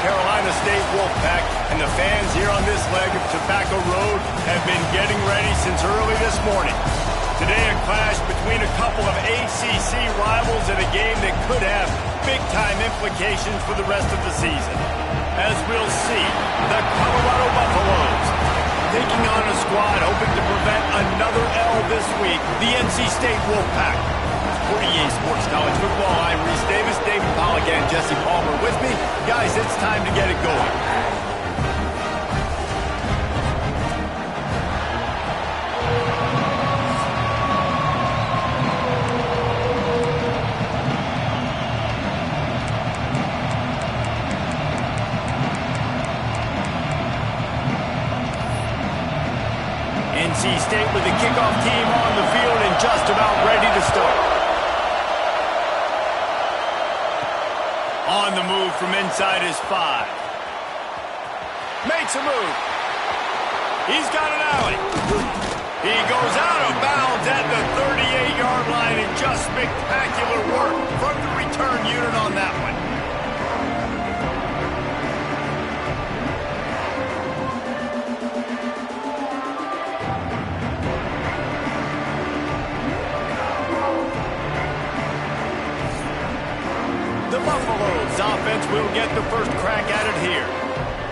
Carolina State Wolfpack, and the fans here on this leg of Tobacco Road have been getting ready since early this morning. Today, a clash between a couple of ACC rivals in a game that could have big-time implications for the rest of the season. As we'll see, the Colorado Buffaloes taking on a squad hoping to prevent another L this week, the NC State Wolfpack. For EA Sports College Football, I'm Reese Davis, David Polligan, Jesse Palmer with me. Guys, it's time to get it going. NC State with the kickoff team on the field and just about ready to start. On the move from inside his 5. Makes a move. He's got an alley. He goes out of bounds at the 38-yard line, and just spectacular work from the return unit on that one. The Buffaloes offense will get the first crack at it here.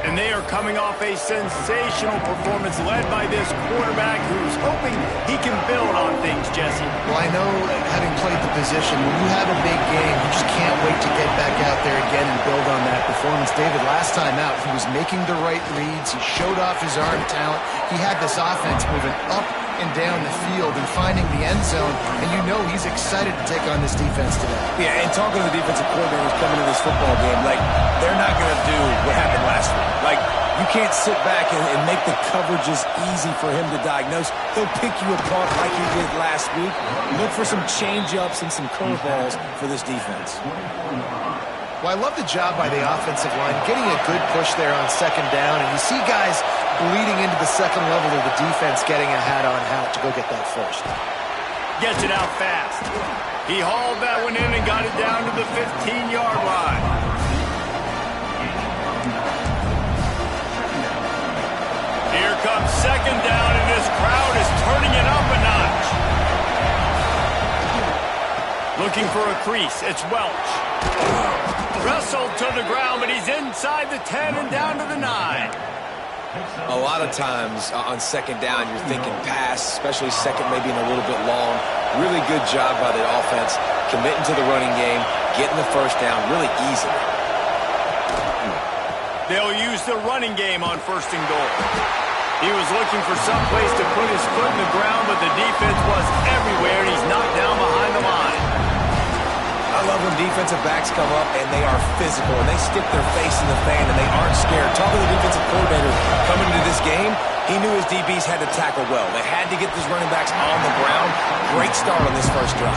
And they are coming off a sensational performance led by this quarterback who's hoping he can build on things, Jesse. Well, I know, having played the position, when you have a big game, you just can't wait to get back out there again and build on that performance. David, last time out, he was making the right reads. He showed off his arm talent. He had this offense moving up and down the field and finding the end zone, and you know he's excited to take on this defense today. Yeah, and talking to the defensive coordinators coming to this football game, like, they're not going to do what happened last week. Like, you can't sit back and make the coverages easy for him to diagnose. He'll pick you apart like he did last week. Look for some change-ups and some curveballs for this defense. Well, I love the job by the offensive line, getting a good push there on second down, and you see guys bleeding into the second level of the defense getting a hat-on-hat to go get that first. Gets it out fast. He hauled that one in and got it down to the 15-yard line. Here comes second down, and this crowd is turning it up a notch. Looking for a crease. It's Welch. Wrestled to the ground, but he's inside the 10 and down to the 9. A lot of times on second down, you're thinking pass, especially second maybe in a little bit long. Really good job by the offense, committing to the running game, getting the first down really easily. They'll use the running game on first and goal. He was looking for some place to put his foot in the ground, but the defense was everywhere, and he's knocked down behind the line. I love when defensive backs come up and they are physical and they stick their face in the fan and they aren't scared. Talking to the defensive coordinator coming into this game, he knew his DBs had to tackle well. They had to get these running backs on the ground. Great start on this first drive.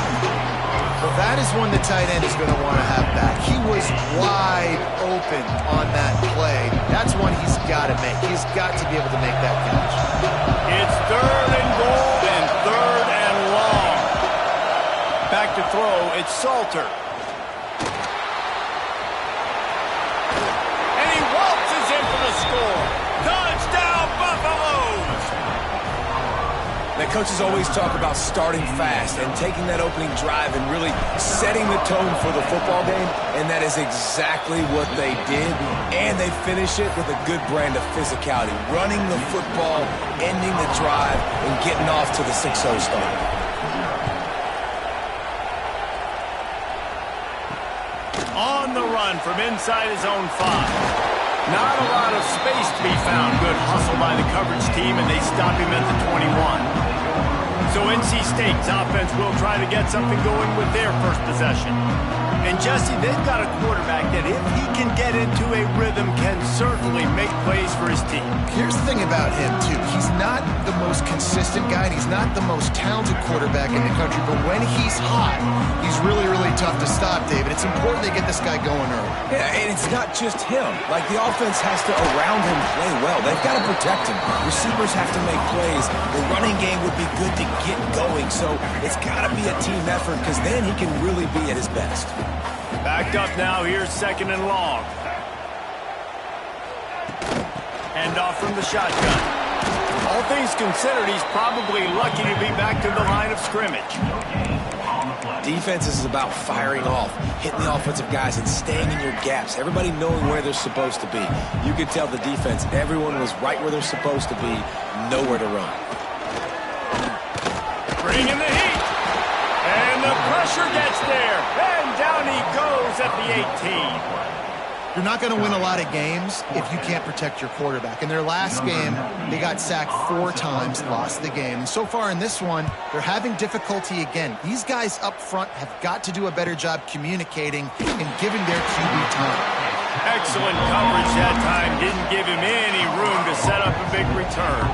Well, that is one the tight end is going to want to have back. He was wide open on that play. That's one he's got to make. He's got to be able to make that catch. It's third and goal and third and long. Back to throw, it's Salter. And he waltzes in for the score. Touchdown, Buffaloes! The coaches always talk about starting fast and taking that opening drive and really setting the tone for the football game, and that is exactly what they did, and they finish it with a good brand of physicality, running the football, ending the drive, and getting off to the 6-0 start. On the run from inside his own 5. Not a lot of space to be found. Good hustle by the coverage team, and they stop him at the 21. So NC State's offense will try to get something going with their first possession. And Jesse, they've got a quarterback that if he can get into a rhythm can certainly make plays for his team. Here's the thing about him, too. He's not the most consistent guy, and he's not the most talented quarterback in the country, but when he's hot, he's really, really tough to stop, David. It's important they get this guy going early. Yeah, and it's not just him. Like, the offense has to, around him, play well. They've got to protect him. Receivers have to make plays. The running game would be good to get going, so it's got to be a team effort because then he can really be at his best. Backed up now, here's second and long. Hand off from the shotgun. All things considered, he's probably lucky to be back to the line of scrimmage. Defense is about firing off, hitting the offensive guys, and staying in your gaps. Everybody knowing where they're supposed to be. You could tell the defense, everyone was right where they're supposed to be, nowhere to run. Bringing the heat. And the pressure gets there. And down he goes at the 18. You're not going to win a lot of games if you can't protect your quarterback. In their last game, they got sacked 4 times, lost the game. And so far in this one, they're having difficulty again. These guys up front have got to do a better job communicating and giving their QB time. Excellent coverage that time. Didn't give him any room to set up a big return.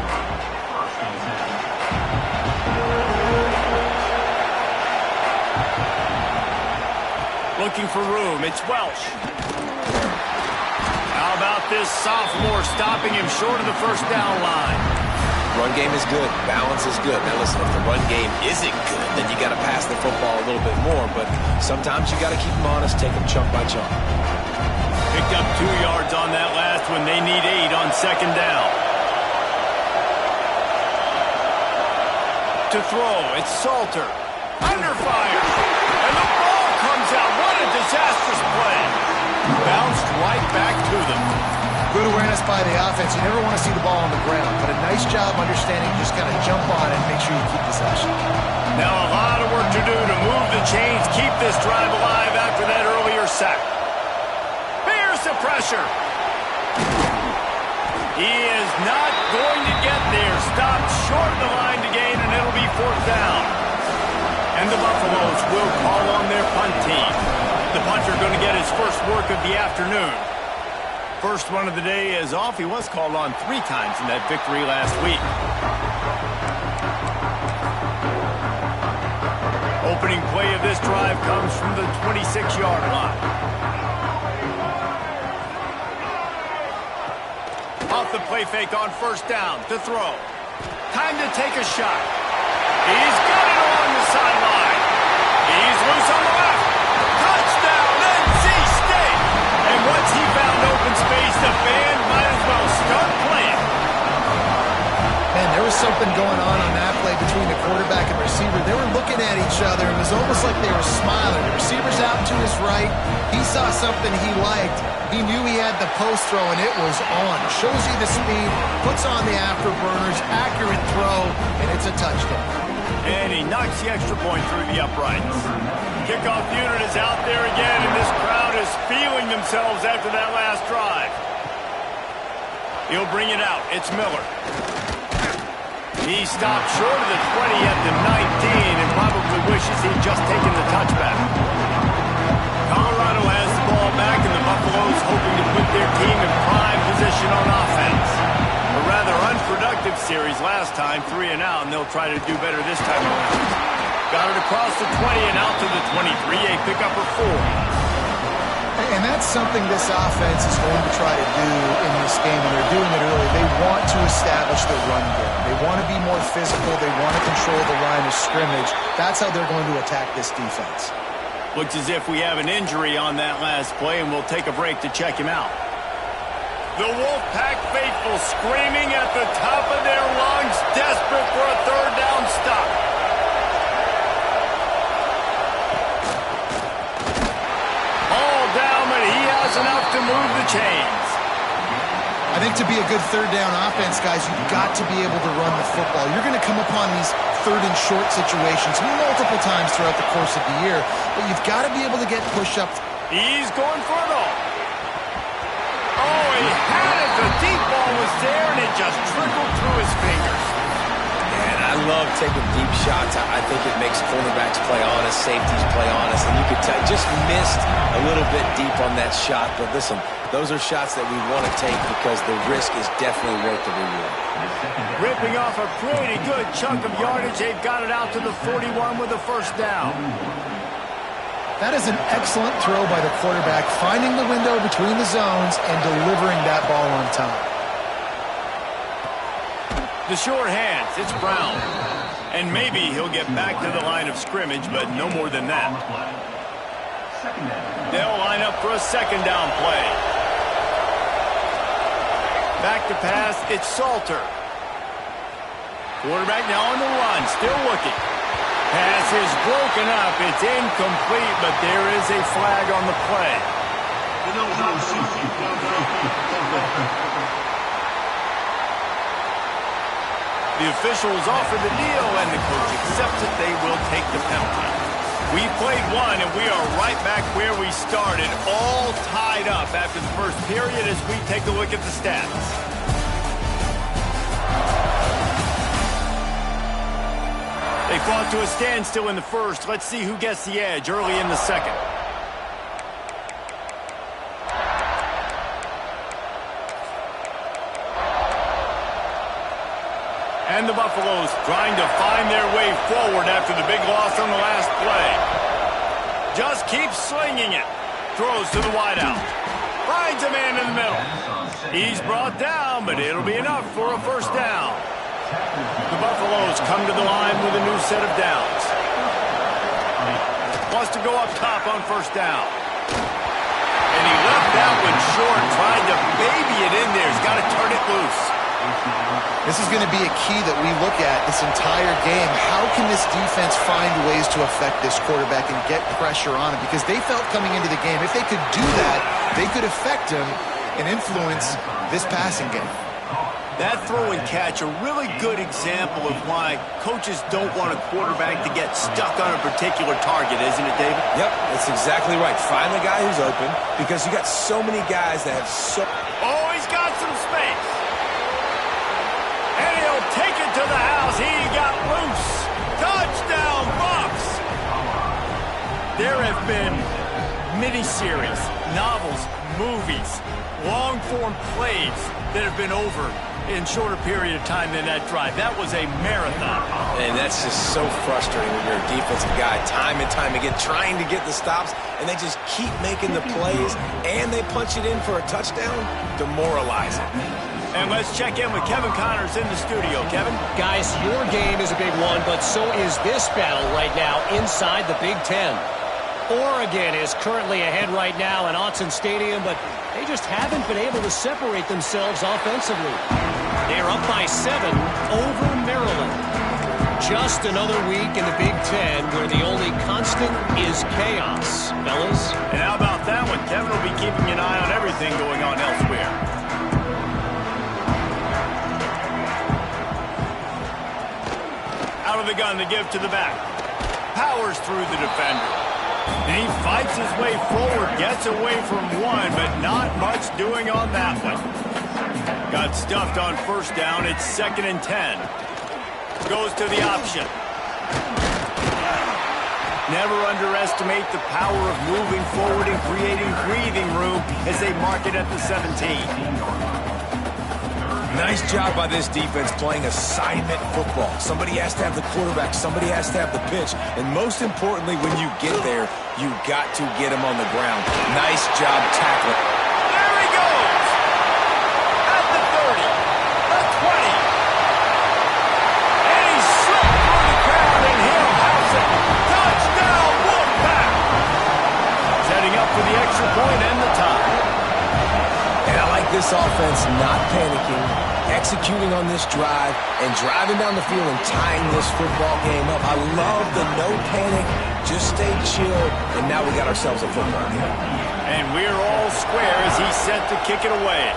Looking for room. It's Welsh. How about this sophomore stopping him short of the first down line? Run game is good. Balance is good. Now listen, if the run game isn't good, then you got to pass the football a little bit more. But sometimes you got to keep them honest, take them chunk by chunk. Picked up 2 yards on that last one. They need 8 on second down. To throw, it's Salter. Under fire. And the ball comes out. What a disastrous play. Bounced right back to them. Good awareness by the offense. You never want to see the ball on the ground, but a nice job understanding just kind of jump on it and make sure you keep possession. Now a lot of work to do to move the chains, keep this drive alive after that earlier sack. Here's the pressure. He is not going to get there. Stopped short of the line to gain, and it'll be 4th down. And the Buffaloes will call on their punt team. The punter going to get his first work of the afternoon. First one of the day is off. He was called on 3 times in that victory last week. Opening play of this drive comes from the 26-yard line. Off the play fake on first down to throw. Time to take a shot. He's got it along the sideline. He's loose on the left. Touchdown, NC State! And once he found open space, the band might as well start playing. Man, there was something going on that play between the quarterback and receiver. They were looking at each other. It was almost like they were smiling. The receiver's out to his right. He saw something he liked. He knew he had the post throw, and it was on. Shows you the speed, puts on the afterburners, accurate throw, and it's a touchdown. And he knocks the extra point through the uprights. Kickoff unit is out there again, and this crowd is feeling themselves after that last drive. He'll bring it out. It's Miller. He stopped short of the 20 at the 19 and probably wishes he'd just taken the touchback. Colorado has the ball back, and the Buffaloes hoping to put their team in prime position on offense. A rather unproductive series last time, 3 and out, and they'll try to do better this time around. Got it across the 20 and out to the 23, a pickup of 4. And that's something this offense is going to try to do in this game, and they're doing it early. They want to establish the run game. They want to be more physical. They want to control the line of scrimmage. That's how they're going to attack this defense. Looks as if we have an injury on that last play, and we'll take a break to check him out. The Wolfpack faithful screaming at the top of their lungs, desperate for a 3rd down stop. All down, but he has enough to move the chains. I think to be a good 3rd down offense, guys, you've got to be able to run the football. You're going to come upon these 3rd and short situations multiple times throughout the course of the year, but you've got to be able to get push-ups. He's going for it all. Oh, he had it. The deep ball was there, and it just trickled through his fingers. And I love taking deep shots. I think it makes cornerbacks play honest, safeties play honest, and you could tell just missed a little bit deep on that shot. But listen, those are shots that we want to take because the risk is definitely worth the reward. Ripping off a pretty good chunk of yardage. They've got it out to the 41 with a 1st down. That is an excellent throw by the quarterback, finding the window between the zones and delivering that ball on time. The short hands, it's Brown. And maybe he'll get back to the line of scrimmage, but no more than that. They'll line up for a 2nd down play. Back to pass, it's Salter. Quarterback now on the run, still looking. Pass is broken up. It's incomplete, but there is a flag on the play. The officials offer the deal, and the coach accepts it. They will take the penalty. We played one, and we are right back where we started, all tied up after the first period as we take a look at the stats. They fought to a standstill in the first. Let's see who gets the edge early in the second. And the Buffaloes trying to find their way forward after the big loss on the last play. Just keeps slinging it. Throws to the wideout. Finds a man in the middle. He's brought down, but it'll be enough for a first down. The Buffaloes come to the line with a new set of downs. Wants to go up top on first down. And he left that one short, tried to baby it in there. He's got to turn it loose. This is going to be a key that we look at this entire game. How can this defense find ways to affect this quarterback and get pressure on him? Because they felt coming into the game, if they could do that, they could affect him and influence this passing game. That throw and catch, a really good example of why coaches don't want a quarterback to get stuck on a particular target, isn't it, David? Yep, that's exactly right. Find the guy who's open, because you got so many guys that have so... Oh, he's got some space. And he'll take it to the house. He got loose. Touchdown, Bucs! There have been miniseries, novels, movies, long-form plays that have been over in shorter period of time than that drive. That was a marathon. And that's just so frustrating when you're a defensive guy, time and time again, trying to get the stops, and they just keep making the plays, and they punch it in for a touchdown. Demoralizing. And let's check in with Kevin Connors in the studio. Kevin? Guys, your game is a big one, but so is this battle right now inside the Big Ten. Oregon is currently ahead right now in Autzen Stadium, but they just haven't been able to separate themselves offensively. They're up by 7 over Maryland. Just another week in the Big Ten where the only constant is chaos, fellas. And how about that one? Kevin will be keeping an eye on everything going on elsewhere. Out of the gun to give to the back. Powers through the defender. And he fights his way forward, gets away from one, but not much doing on that one. Got stuffed on first down. It's 2nd and 10. Goes to the option. Never underestimate the power of moving forward and creating breathing room as they mark it at the 17. Nice job by this defense playing assignment football. Somebody has to have the quarterback, somebody has to have the pitch, and most importantly, when you get there, you got to get him on the ground. Nice job tackling. There he goes! At the 30, the 20. And he slipped through the crowd, and he'll house it. Touchdown, Wolfpack! Setting up for the extra point and the tie. And I like this offense not panicking, executing on this drive, and driving down the field and tying this football game up. I love the no panic, just stay chill, and now we got ourselves a football game. And we're all square as he's set to kick it away.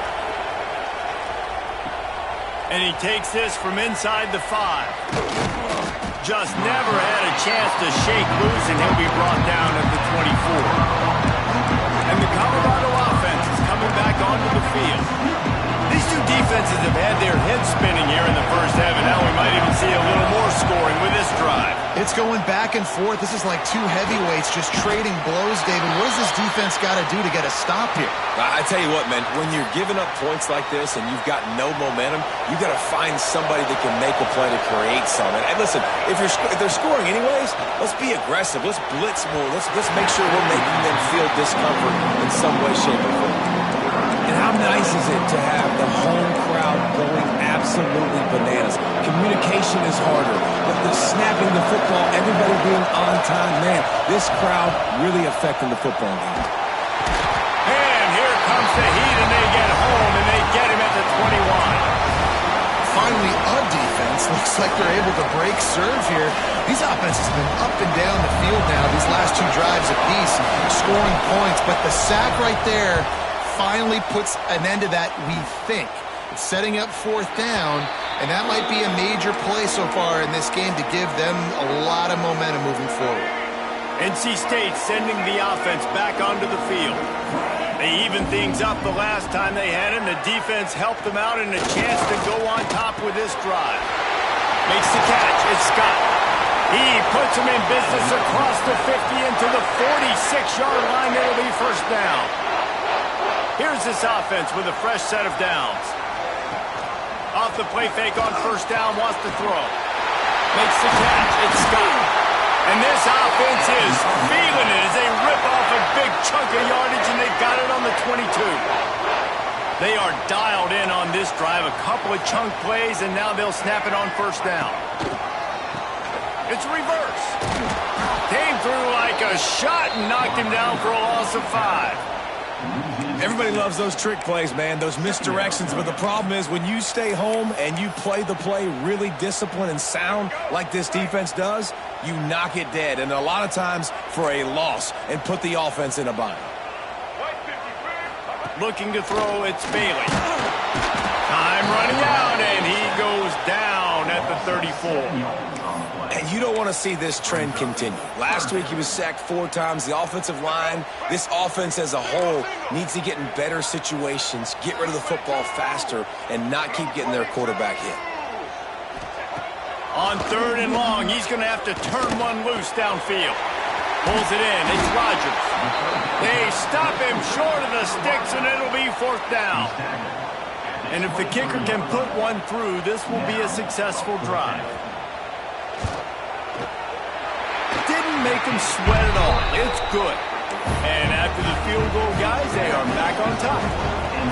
And he takes this from inside the 5. Just never had a chance to shake loose, and he'll be brought down at the 24. And the Colorado offense is coming back onto the field. These two defenses have had their heads spinning here in the first half, and now we might even see a little more scoring with this drive. It's going back and forth. This is like two heavyweights just trading blows, David. What does this defense got to do to get a stop here? I tell you what, man, when you're giving up points like this and you've got no momentum, you got to find somebody that can make a play to create something. And listen, if they're scoring anyways, let's be aggressive. Let's blitz more. Let's make sure we're making them feel discomfort in some way, shape, or form. And how nice is it to have the home crowd going absolutely bananas? Communication is harder, but the snapping the football, everybody being on time, man, this crowd really affecting the football game. And here comes the heat, and they get home, and they get him at the 21. offense looks like they're able to break serve here. These offenses have been up and down the field now these last 2 drives apiece, scoring points. But the sack right there finally puts an end to that, we think. It's setting up 4th down, and that might be a major play so far in this game to give them a lot of momentum moving forward. NC State sending the offense back onto the field. They evened things up the last time they had him. The defense helped them out and a chance to go on top with this drive. Makes the catch. It's Scott. He puts him in business across the 50 into the 46-yard line. It'll be 1st down. Here's this offense with a fresh set of downs. Off the play fake on 1st down, wants to throw. Makes the catch. It's Scott. And this offense is feeling it as they rip off a big chunk of yardage, and they got it on the 22. They are dialed in on this drive. A couple of chunk plays, and now they'll snap it on 1st down. It's reverse. Came through like a shot and knocked him down for a loss of 5. Everybody loves those trick plays, man, those misdirections. But the problem is when you stay home and you play the play really disciplined and sound like this defense does, you knock it dead. And a lot of times for a loss and put the offense in a bind. Looking to throw, it's Bailey. Time running out, and he goes down at the 34. And you don't want to see this trend continue. Last week he was sacked 4 times. The offensive line, this offense as a whole, needs to get in better situations, get rid of the football faster, and not keep getting their quarterback hit. On 3rd and long, he's going to have to turn one loose downfield. Pulls it in. It's Rogers. They stop him short of the sticks, and it'll be 4th down. And if the kicker can put one through, this will be a successful drive. Didn't make him sweat at all. It's good. And after the field goal, guys, they are back on top.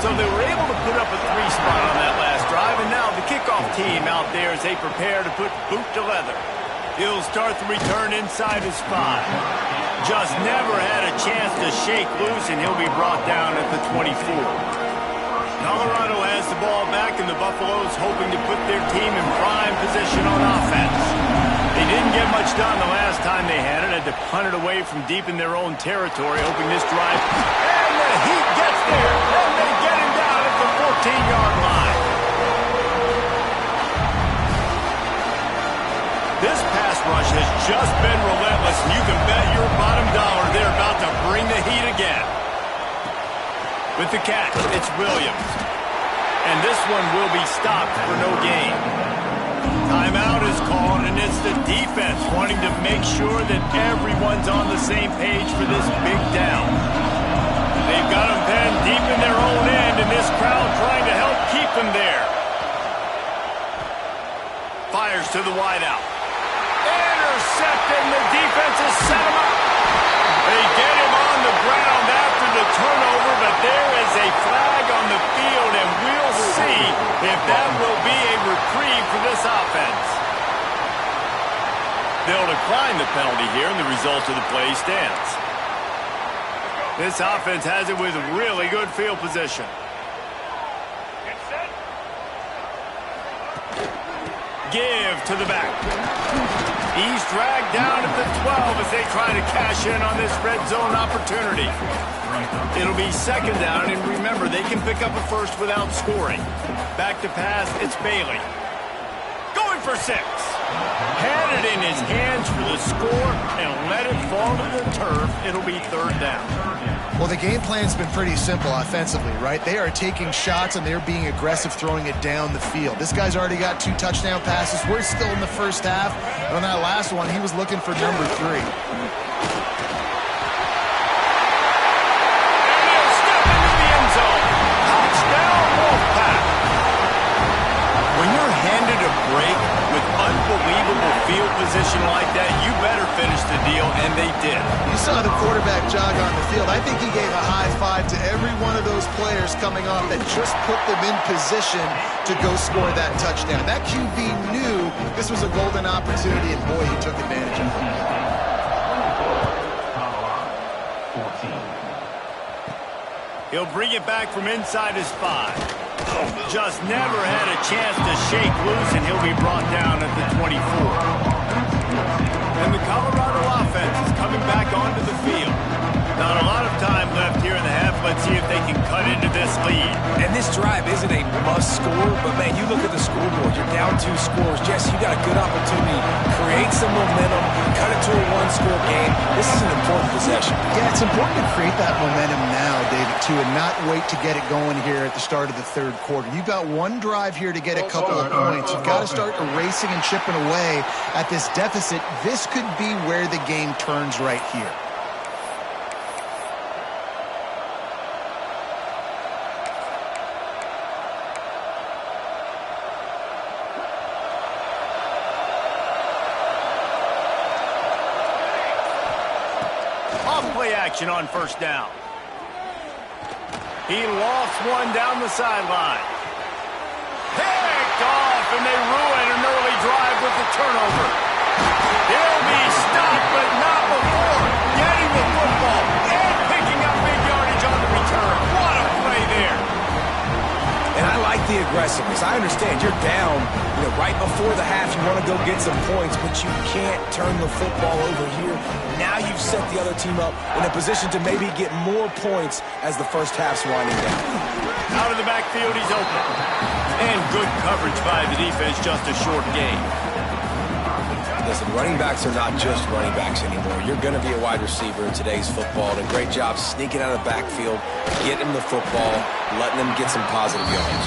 So they were able to put up a 3 spot on that last drive, and now the kickoff team out there as they prepare to put boot to leather. He'll start the return inside his 5. Just never had a chance to shake loose, and he'll be brought down at the 24. Colorado has the ball back, and the Buffaloes hoping to put their team in prime position on offense. They didn't get much done the last time they had it. Had to punt it away from deep in their own territory, hoping this drive. And the Heat gets there, and they get him down at the 14-yard line. This pass rush has just been relentless, and you can bet your bottom dollar they're about to bring the heat again. With the catch, it's Williams. And this one will be stopped for no gain. Timeout is called, and it's the defense wanting to make sure that everyone's on the same page for this big down. They've got them penned deep in their own end, and this crowd trying to help keep them there. Fires to the wideout. Intercepted, and the defense has set him up. They get him on the ground after the turnover, but there is a flag on the field, and we'll see if that will be a reprieve for this offense. They'll decline the penalty here, and the result of the play stands. This offense has it with really good field position. Give to the back. He's dragged down at the 12 as they try to cash in on this red zone opportunity. It'll be 2nd down, and remember, they can pick up a first without scoring. Back to pass, it's Bailey. Going for 6. Had it in his hands for the score and let it fall to the turf. It'll be 3rd down. Well, the game plan's been pretty simple offensively, right? They are taking shots, and they're being aggressive throwing it down the field. This guy's already got 2 touchdown passes. We're still in the first half. And on that last one, he was looking for number 3. Break with unbelievable field position like that, you better finish the deal, and they did. You saw the quarterback jog on the field. I think he gave a high five to every one of those players coming off that just put them in position to go score that touchdown. That QB knew this was a golden opportunity, and boy, he took advantage of it. He'll bring it back from inside his 5. Just never had a chance to shake loose, and he'll be brought down at the 24. And the Colorado offense is coming back onto the field. Not a lot of time left here in the half. Let's see if they can cut into this lead. And this drive isn't a must score, but man, you look at the scoreboard, you're down 2 scores. Jesse, you got a good opportunity. Create some momentum, cut it to a 1-score game. This is an important possession. Yeah, it's important to create that momentum now, David, too, and not wait to get it going here at the start of the third quarter. You've got one drive here to get a couple of points. You've got to start erasing and chipping away at this deficit. This could be where the game turns right here. Off-play action on first down. He lost one down the sideline. Picked off, and they ruin an early drive with the turnover. He'll be stopped, but not before getting the football and picking up big yardage on the return. What a play there. And I like the aggressiveness. I understand you're down, right before the half. You want to go get some points, but you can't turn the football over here. Now you've set the other team up in a position to maybe get more points as the first half's winding down. Out of the backfield, he's open. And good coverage by the defense, just a short gain. Listen, running backs are not just running backs anymore. You're going to be a wide receiver in today's football. And a great job sneaking out of the backfield, getting the football, letting them get some positive yards.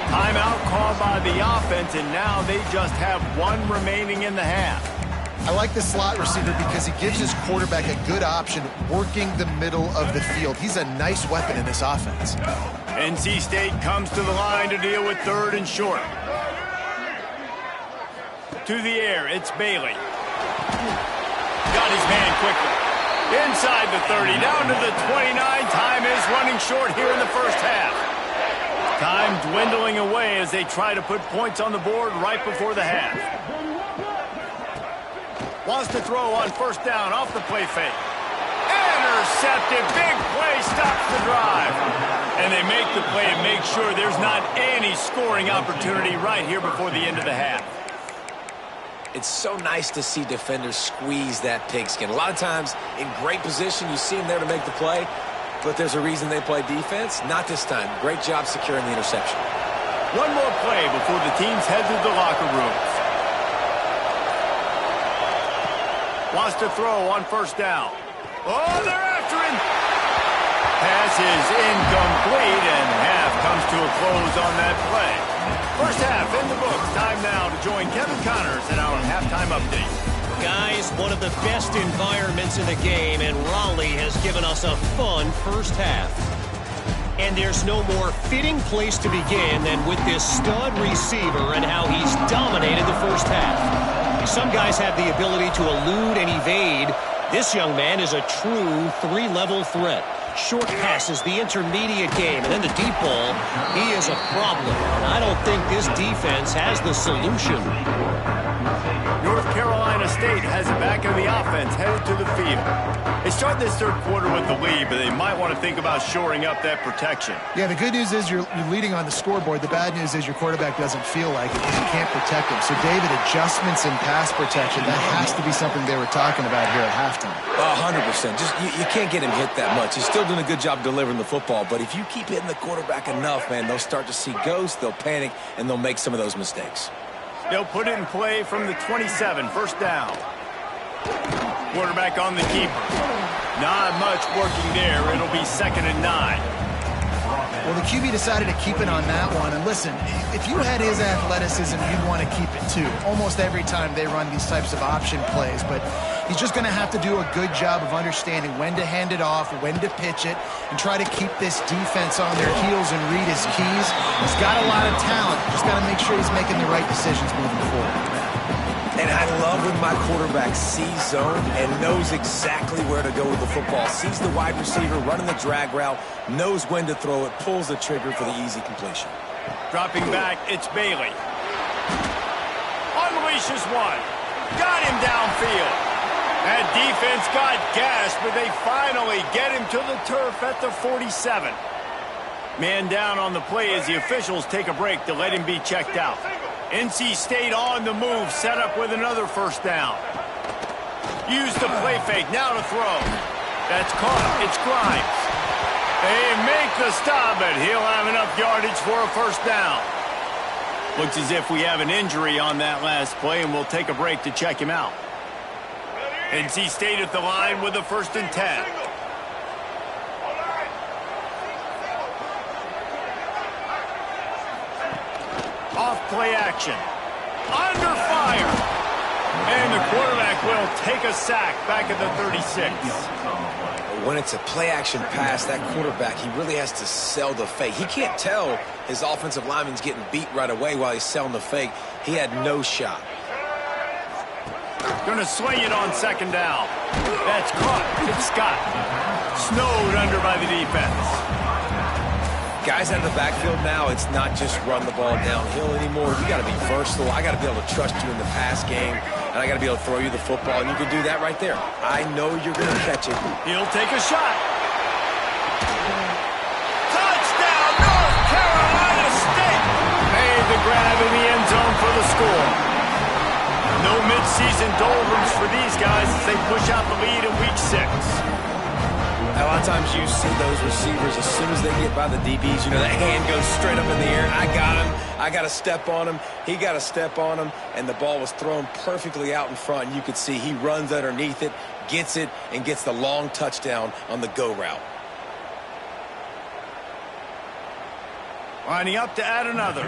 Timeout called by the offense, and now they just have one remaining in the half. I like the slot receiver because he gives his quarterback a good option working the middle of the field. He's a nice weapon in this offense. NC State comes to the line to deal with 3rd and short. To the air, it's Bailey. Got his man quickly. Inside the 30, down to the 29. Time is running short here in the first half. Time dwindling away as they try to put points on the board right before the half. Wants to throw on first down off the play fake. Intercepted. Big play stops the drive. And they make the play and make sure there's not any scoring opportunity right here before the end of the half. It's so nice to see defenders squeeze that pigskin. A lot of times in great position, you see them there to make the play, but there's a reason they play defense. Not this time. Great job securing the interception. One more play before the teams head to the locker rooms. Wants to throw on first down. Oh, they're after him. Pass is incomplete, and half comes to a close on that play. First half in the books. Time now to join Kevin Connors in our halftime update. Guys, one of the best environments in the game, and Raleigh has given us a fun first half. And there's no more fitting place to begin than with this stud receiver and how he's dominated the first half. Some guys have the ability to elude and evade. This young man is a true 3-level threat. Short passes, the intermediate game, and then the deep ball. He is a problem. And I don't think this defense has the solution. North Carolina State has the back of the offense headed to the field. They start this third quarter with the lead, but they might want to think about shoring up that protection. Yeah, the good news is you're leading on the scoreboard. The bad news is your quarterback doesn't feel like it because you can't protect him. So, David, adjustments in pass protection, that has to be something they were talking about here at halftime. 100%. Just you can't get him hit that much. He's still doing a good job delivering the football, but if you keep hitting the quarterback enough, man, they'll start to see ghosts, they'll panic, and they'll make some of those mistakes. They'll put it in play from the 27, first down. Quarterback on the keeper. Not much working there. It'll be 2nd and 9. Well, the QB decided to keep it on that one. And listen, if you had his athleticism, you'd want to keep it too. Almost every time they run these types of option plays. But he's just going to have to do a good job of understanding when to hand it off, when to pitch it, and try to keep this defense on their heels and read his keys. He's got a lot of talent. Just got to make sure he's making the right decisions moving forward. And I love when my quarterback sees zone and knows exactly where to go with the football. Sees the wide receiver running the drag route, knows when to throw it, pulls the trigger for the easy completion. Dropping back, it's Bailey. Unleashes one. Got him downfield. That defense got gashed, but they finally get him to the turf at the 47. Man down on the play as the officials take a break to let him be checked out. NC State on the move, set up with another first down. Use the play fake, now to throw. That's caught, it's Grimes. They make the stop, but he'll have enough yardage for a first down. Looks as if we have an injury on that last play, and we'll take a break to check him out. NC State at the line with a 1st and 10. Off play action. Under fire. And the quarterback will take a sack back at the 36. When it's a play-action pass, that quarterback, he really has to sell the fake. He can't tell his offensive lineman's getting beat right away while he's selling the fake. He had no shot. Going to swing it on 2nd down. That's caught. It's Scott. Snowed under by the defense. Guys out of the backfield now, it's not just run the ball downhill anymore. You got to be versatile. I got to be able to trust you in the pass game, and I got to be able to throw you the football, and you can do that right there. I know you're going to catch it. He'll take a shot. Touchdown, North Carolina State! Made the grab in the end zone for the score. No midseason doldrums for these guys as they push out the lead in Week 6. A lot of times you see those receivers, as soon as they get by the DBs, you know, that hand goes straight up in the air. I got him. I got to step on him. He got to step on him. And the ball was thrown perfectly out in front. And you could see he runs underneath it, gets it, and gets the long touchdown on the go route. Lining up to add another.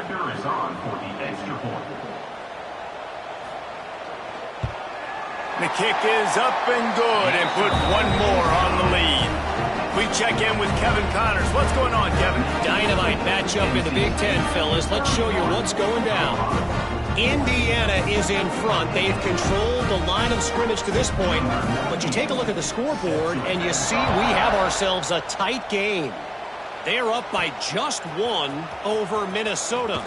The kick is up and good and put one more on the lead. We check in with Kevin Connors. What's going on, Kevin? Dynamite matchup in the Big Ten, fellas. Let's show you what's going down. Indiana is in front. They've controlled the line of scrimmage to this point. But you take a look at the scoreboard, and you see we have ourselves a tight game. They're up by just 1 over Minnesota.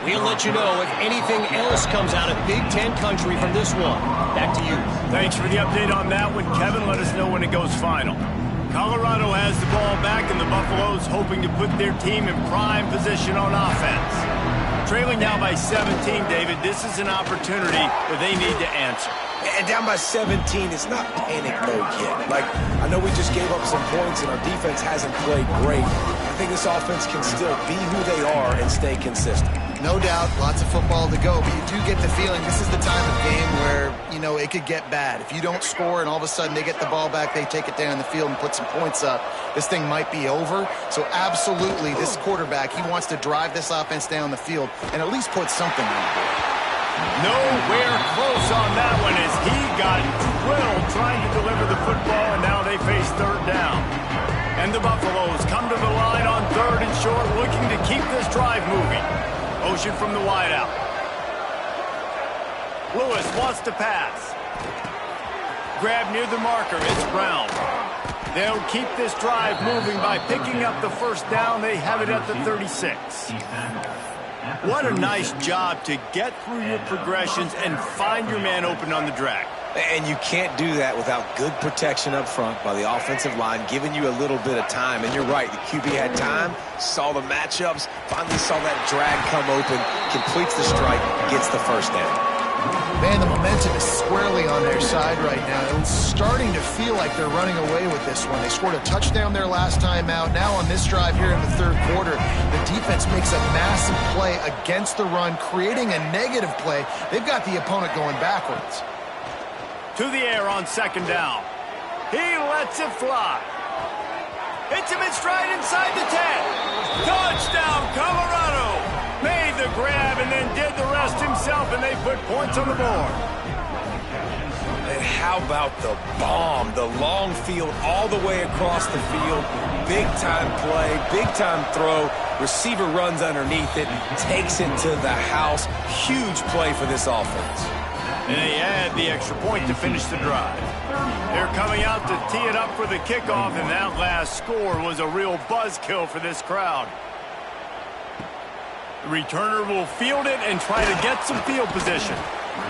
We'll let you know if anything else comes out of Big Ten country from this one. Back to you. Thanks for the update on that one, Kevin. Let us know when it goes final. Colorado has the ball back, and the Buffaloes hoping to put their team in prime position on offense. Trailing now by 17, David, this is an opportunity that they need to answer. And down by 17, it's not panic mode yet. Like, I know we just gave up some points and our defense hasn't played great. I think this offense can still be who they are and stay consistent. No doubt, lots of football to go, but you do get the feeling this is the time of game where, you know, it could get bad. If you don't score and all of a sudden they get the ball back, they take it down the field and put some points up, this thing might be over. So absolutely, this quarterback, he wants to drive this offense down the field and at least put something on the board. Nowhere close on that one as he got drilled trying to deliver the football, and now they face 3rd down. And the Buffaloes come to the line on 3rd and short, looking to keep this drive moving. Motion from the wideout. Lewis wants to pass. Grab near the marker. It's Brown. They'll keep this drive moving by picking up the first down. They have it at the 36. What a nice job to get through your progressions and find your man open on the drag. And you can't do that without good protection up front by the offensive line, giving you a little bit of time. And you're right, the QB had time, saw the matchups, finally saw that drag come open, completes the strike, gets the first down. Man, the momentum is squarely on their side right now. It's starting to feel like they're running away with this one. They scored a touchdown their last time out. Now on this drive here in the 3rd quarter, the defense makes a massive play against the run, creating a negative play. They've got the opponent going backwards. To the air on 2nd down. He lets it fly. Hits him in stride inside the 10. Touchdown, Colorado. Made the grab and then did the rest himself, and they put points on the board. And how about the bomb? The long field all the way across the field. Big-time play, big-time throw. Receiver runs underneath it, takes it to the house. Huge play for this offense. And they add the extra point to finish the drive. They're coming out to tee it up for the kickoff, and that last score was a real buzzkill for this crowd. The returner will field it and try to get some field position.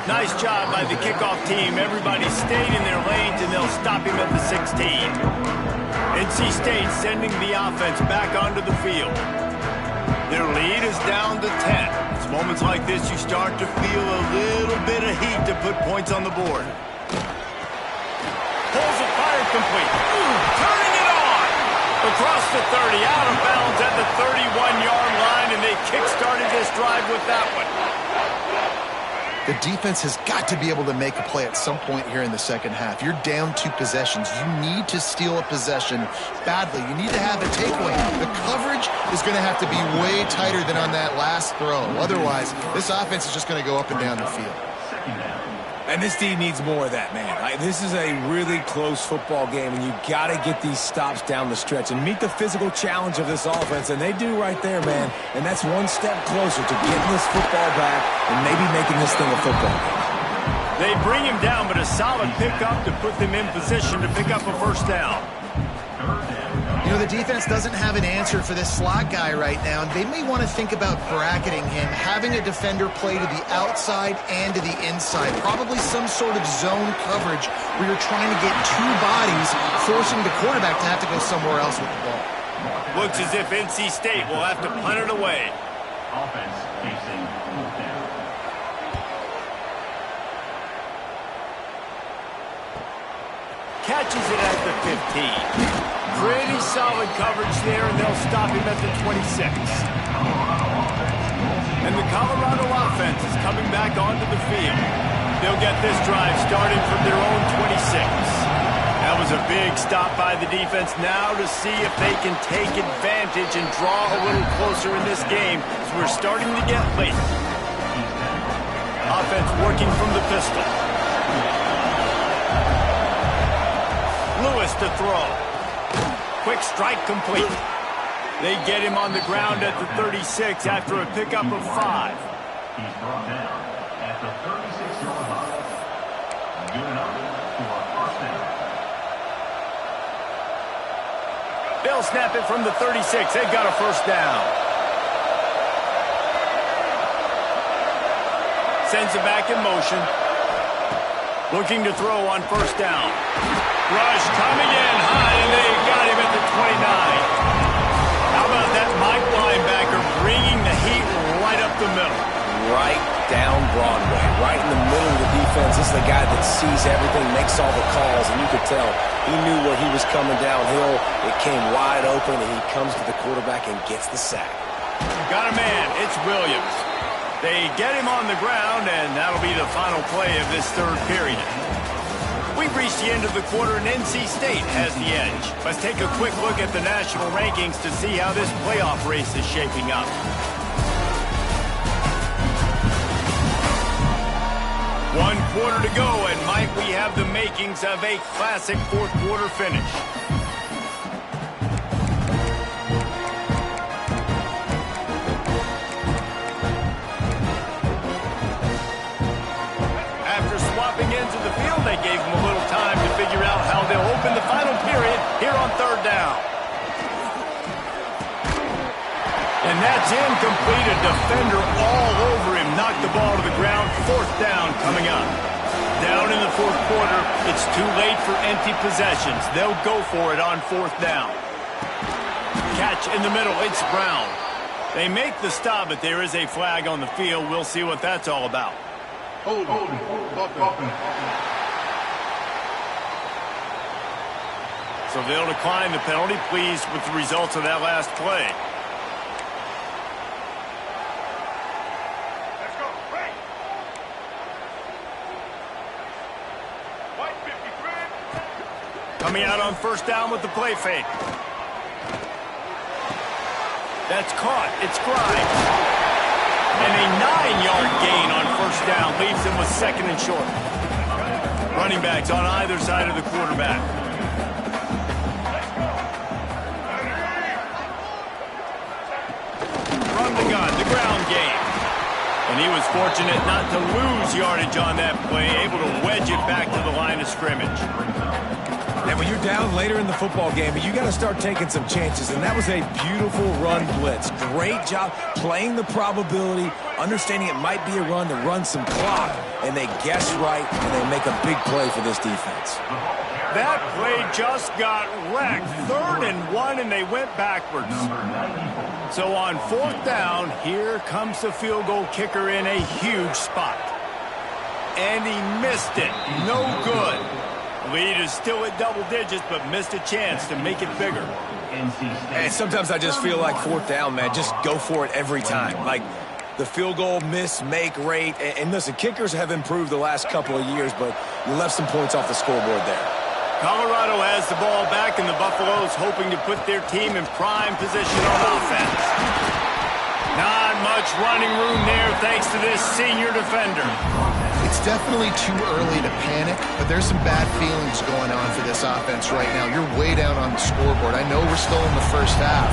Nice job by the kickoff team. Everybody stayed in their lanes, and they'll stop him at the 16. NC State sending the offense back onto the field. Their lead is down to 10. It's moments like this you start to feel a little bit of heat to put points on the board. Pulls it, fired complete. Turning it on! Across the 30, out of bounds at the 31-yard line, and they kick-started this drive with that one. The defense has got to be able to make a play at some point here in the second half. You're down 2 possessions. You need to steal a possession badly. You need to have a takeaway. The coverage is going to have to be way tighter than on that last throw. Otherwise, this offense is just going to go up and down the field. And this D needs more of that, man. This is a really close football game, and you got to get these stops down the stretch and meet the physical challenge of this offense, and they do right there, man. And that's one step closer to getting this football back and maybe making this thing a football game. They bring him down, but a solid pickup to put them in position to pick up a first down. You know, the defense doesn't have an answer for this slot guy right now, and they may want to think about bracketing him, having a defender play to the outside and to the inside. Probably some sort of zone coverage where you're trying to get 2 bodies, forcing the quarterback to have to go somewhere else with the ball. Looks as if NC State will have to punt it away. Offense facing fourth down. Catches it at the 15. Pretty solid coverage there, and they'll stop him at the 26. And the Colorado offense is coming back onto the field. They'll get this drive started from their own 26. That was a big stop by the defense. Now to see if they can take advantage and draw a little closer in this game, as we're starting to get late. Offense working from the pistol. Lewis to throw. Quick strike complete. They get him on the ground at the 36 after a pickup of 5. He's brought down at the 36-yard line. Good enough for a first down. They'll snap it from the 36. They've got a first down. Sends it back in motion. Looking to throw on first down. Rush coming in high, and they got him at the 29. How about that Mike linebacker bringing the heat right up the middle? Right down Broadway, right in the middle of the defense. This is the guy that sees everything, makes all the calls, and you could tell he knew where he was coming downhill. It came wide open, and he comes to the quarterback and gets the sack. Got a man. It's Williams. They get him on the ground, and that'll be the final play of this third period. We've reached the end of the quarter, and NC State has the edge. Let's take a quick look at the national rankings to see how this playoff race is shaping up. 1 quarter to go, and might we have the makings of a classic fourth quarter finish. Into the field, they gave him a little time to figure out how they'll open the final period here on third down. And that's incomplete. A defender all over him. Knocked the ball to the ground. Fourth down coming up. Down in the fourth quarter. It's too late for empty possessions. They'll go for it on fourth down. Catch in the middle. It's Brown. They make the stop, but there is a flag on the field. We'll see what that's all about. Hold. So they'll decline the penalty. Pleased with the results of that last play. Let's go. Right. White 53. Coming out on first down with the play fake. That's caught. It's Grimes. And a 9-yard gain on first down leaves him with second and short. Running backs on either side of the quarterback. From the gun, the ground game. And he was fortunate not to lose yardage on that play, able to wedge it back to the line of scrimmage. And when you're down later in the football game, you got to start taking some chances, and that was a beautiful run blitz. Great job playing the probability, understanding it might be a run to run some clock, and they guess right, and they make a big play for this defense. That play just got wrecked. 3rd and 1, and they went backwards. So on 4th down, here comes the field goal kicker in a huge spot. And he missed it. No good. Lead is still at double digits, but missed a chance to make it bigger. And sometimes I just feel like 4th down, man, just go for it every time. Like the field goal miss, make rate. And listen, kickers have improved the last couple of years, but you left some points off the scoreboard there. Colorado has the ball back, and the Buffaloes hoping to put their team in prime position on offense. Not much running room there thanks to this senior defender. It's definitely too early to panic, but there's some bad feelings going on for this offense right now. You're way down on the scoreboard. I know we're still in the first half,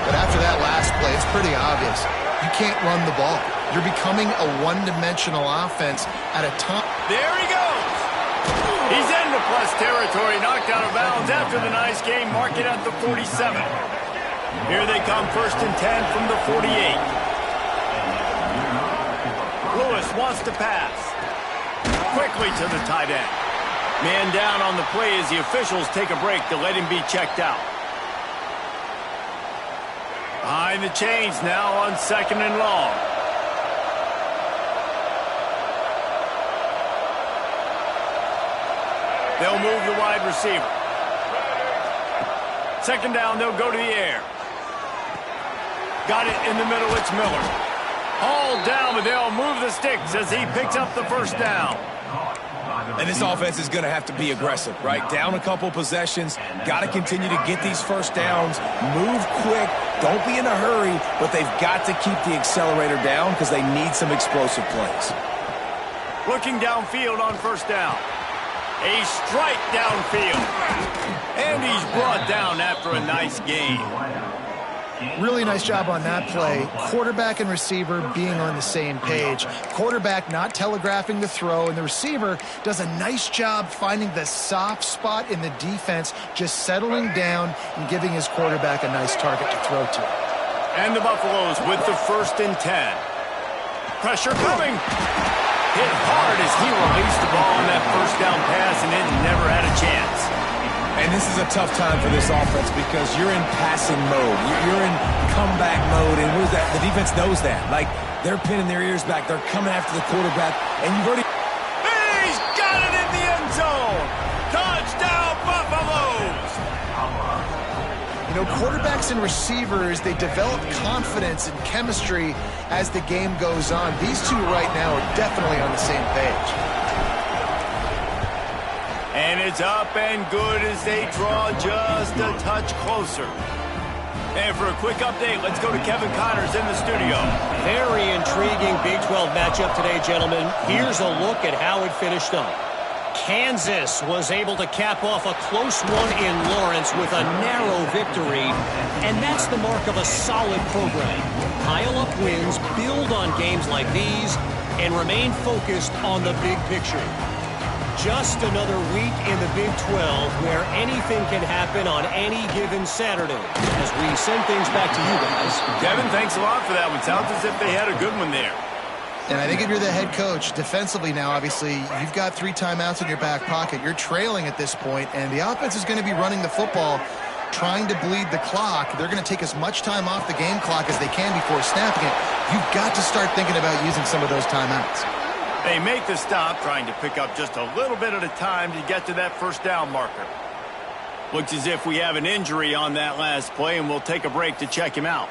but after that last play, it's pretty obvious. You can't run the ball. You're becoming a one-dimensional offense at a time. There he goes. He's into plus territory, knocked out of bounds after the nice game, mark it at the 47. Here they come, 1st and 10 from the 48. Lewis wants to pass. Quickly to the tight end. Man down on the play as the officials take a break to let him be checked out. Behind the chains now on 2nd and long. They'll move the wide receiver. 2nd down, they'll go to the air. Got it in the middle, it's Miller. Hauled down, but they'll move the sticks as he picks up the 1st down. And this offense is going to have to be aggressive, right? Down a couple possessions, got to continue to get these 1st downs, move quick, don't be in a hurry, but they've got to keep the accelerator down because they need some explosive plays. Looking downfield on 1st down. A strike downfield. And he's brought down after a nice game. Really nice job on that play. Quarterback and receiver being on the same page. Quarterback not telegraphing the throw, and the receiver does a nice job finding the soft spot in the defense, just settling down and giving his quarterback a nice target to throw to. And the Buffaloes with the 1st and 10. Pressure coming. Hit hard as he released the ball on that 1st down pass, and it never had a chance. And this is a tough time for this offense because you're in passing mode. You're in comeback mode, and what is that? The defense knows that. Like, they're pinning their ears back. They're coming after the quarterback, and you've already... He's got it in the end zone! Touchdown, Buffaloes! You know, quarterbacks and receivers, they develop confidence and chemistry as the game goes on. These two right now are definitely on the same page. And it's up and good as they draw just a touch closer. And for a quick update, let's go to Kevin Connors in the studio. Very intriguing Big 12 matchup today, gentlemen. Here's a look at how it finished up. Kansas was able to cap off a close one in Lawrence with a narrow victory, and that's the mark of a solid program. Pile up wins, build on games like these, and remain focused on the big picture. Just another week in the Big 12 where anything can happen on any given Saturday. As we send things back to you guys. Kevin, thanks a lot for that one. Sounds as if they had a good one there. And I think if you're the head coach, defensively now, obviously, you've got 3 timeouts in your back pocket. You're trailing at this point, and the offense is going to be running the football, trying to bleed the clock. They're going to take as much time off the game clock as they can before snapping it. You've got to start thinking about using some of those timeouts. They make the stop, trying to pick up just a little bit at a time to get to that 1st down marker. Looks as if we have an injury on that last play, and we'll take a break to check him out.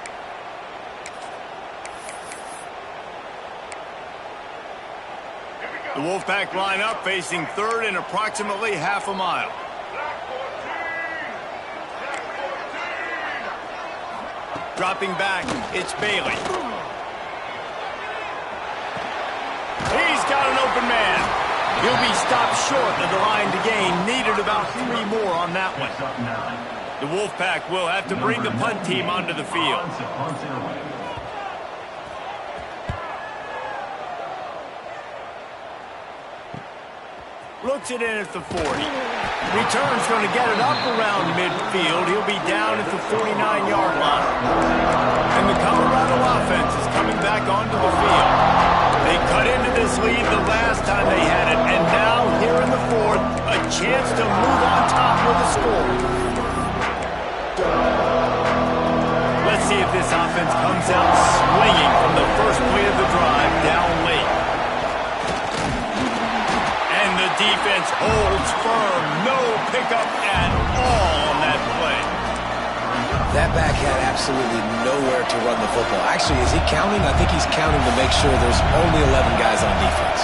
The Wolfpack line up, facing 3rd and approximately half a mile. Dropping back, it's Bailey. He's got an open man. He'll be stopped short of the line to gain. Needed about 3 more on that one. The Wolfpack will have to bring the punt team onto the field. Looks it in at the 40. Return's going to get it up around midfield. He'll be down at the 49-yard line. And the Colorado offense is coming back onto the field. They cut into this lead the last time they had it, and now here in the fourth, a chance to move on top with a score. Let's see if this offense comes out swinging from the first play of the drive down late. And the defense holds firm. No pickup at all on that play. That back had absolutely nowhere to run the football. Actually, is he counting? I think he's counting to make sure there's only 11 guys on defense.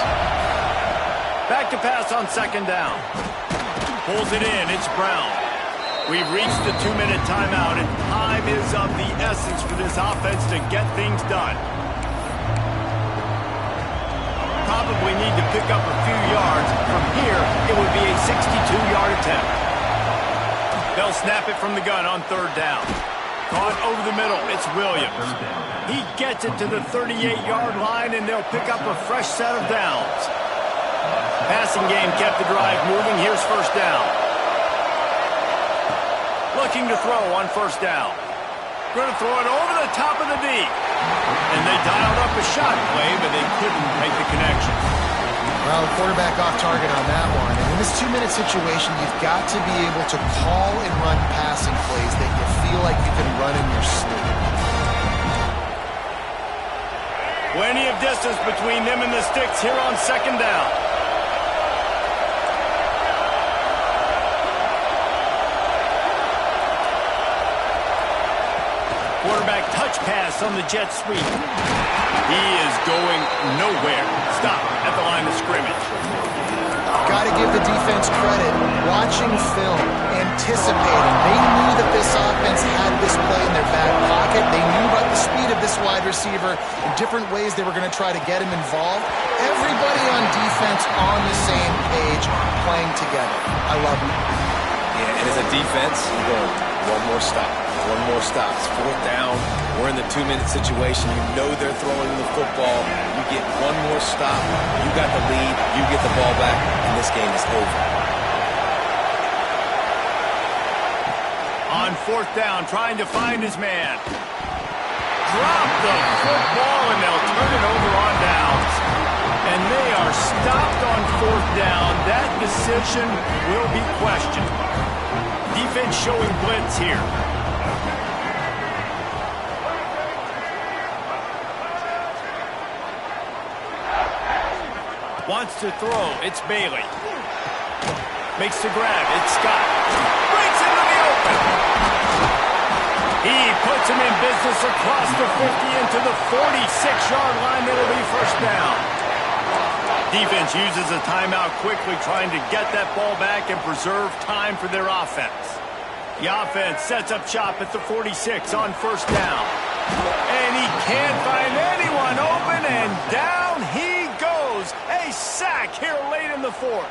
Back to pass on second down. Pulls it in. It's Brown. We've reached the 2-minute timeout, and time is of the essence for this offense to get things done. Probably need to pick up a few yards. From here, it would be a 62-yard attempt. They'll snap it from the gun on third down. Caught over the middle. It's Williams. He gets it to the 38-yard line, and they'll pick up a fresh set of downs. Passing game kept the drive moving. Here's first down. Looking to throw on first down. Going to throw it over the top of the D. And they dialed up a shot play, but they couldn't make the connection. Well, the quarterback off target on that one. And in this 2-minute situation, you've got to be able to call and run passing plays that you feel like you can run in your sleep. Plenty of distance between them and the sticks here on second down. Quarterback touch pass on the jet sweep. He is going nowhere. Stop at the line of scrimmage. Got to give the defense credit. Watching film, anticipating. They knew that this offense had this play in their back pocket. They knew about the speed of this wide receiver and different ways they were going to try to get him involved. Everybody on defense on the same page, playing together. I love it. Yeah, and as a defense, you're going, one more stop. One more stop. It's fourth down. We're in the 2-minute situation. You know they're throwing the football. You get one more stop. You got the lead. You get the ball back, and this game is over. On fourth down, trying to find his man. Drop the football, and they'll turn it over on downs. And they are stopped on fourth down. That decision will be questioned. Defense showing blitz here. Wants to throw. It's Bailey. Makes the grab. It's Scott. Breaks into the open. He puts him in business across the 50 into the 46-yard line. That'll be first down. Defense uses a timeout quickly, trying to get that ball back and preserve time for their offense. The offense sets up shop at the 46 on first down. And he can't find anyone open, and down he goes. A sack here late in the fourth.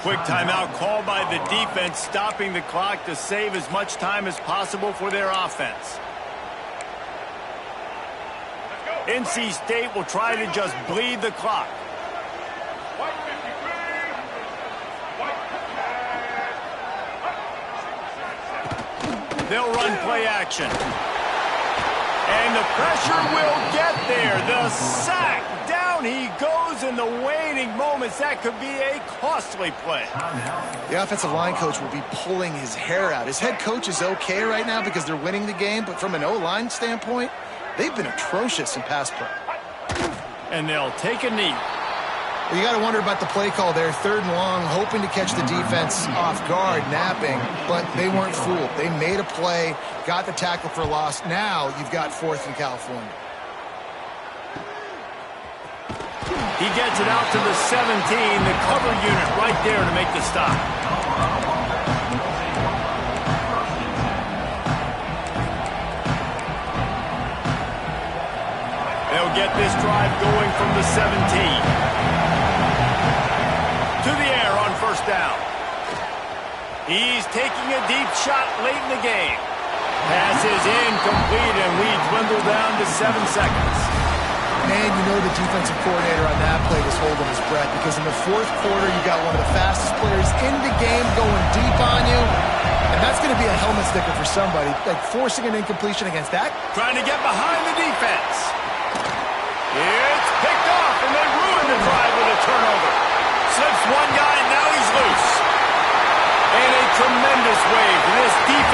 Quick timeout called by the defense, stopping the clock to save as much time as possible for their offense. NC State will try to just bleed the clock. They'll run play action. And the pressure will get there. The sack. Down he goes in the waning moments. That could be a costly play. The offensive line coach will be pulling his hair out. His head coach is okay right now because they're winning the game, but from an O-line standpoint, they've been atrocious in pass play. And they'll take a knee. Well, you got to wonder about the play call there. Third and long, hoping to catch the defense off guard, napping, but they weren't fooled. They made a play, got the tackle for a loss. Now you've got fourth in California. He gets it out to the 17, the cover unit right there to make the stop. They'll get this drive going from the 17. To the air on first down. He's taking a deep shot late in the game. Pass is incomplete, and we dwindle down to 7 seconds. Man, you know the defensive coordinator on that play was holding his breath because in the fourth quarter, you got one of the fastest players in the game going deep on you. And that's going to be a helmet sticker for somebody. Like forcing an incompletion against that. Trying to get behind the defense. It's picked off, and they ruin the drive with a turnover. Slips one guy, now he's loose. And a tremendous way for this defense.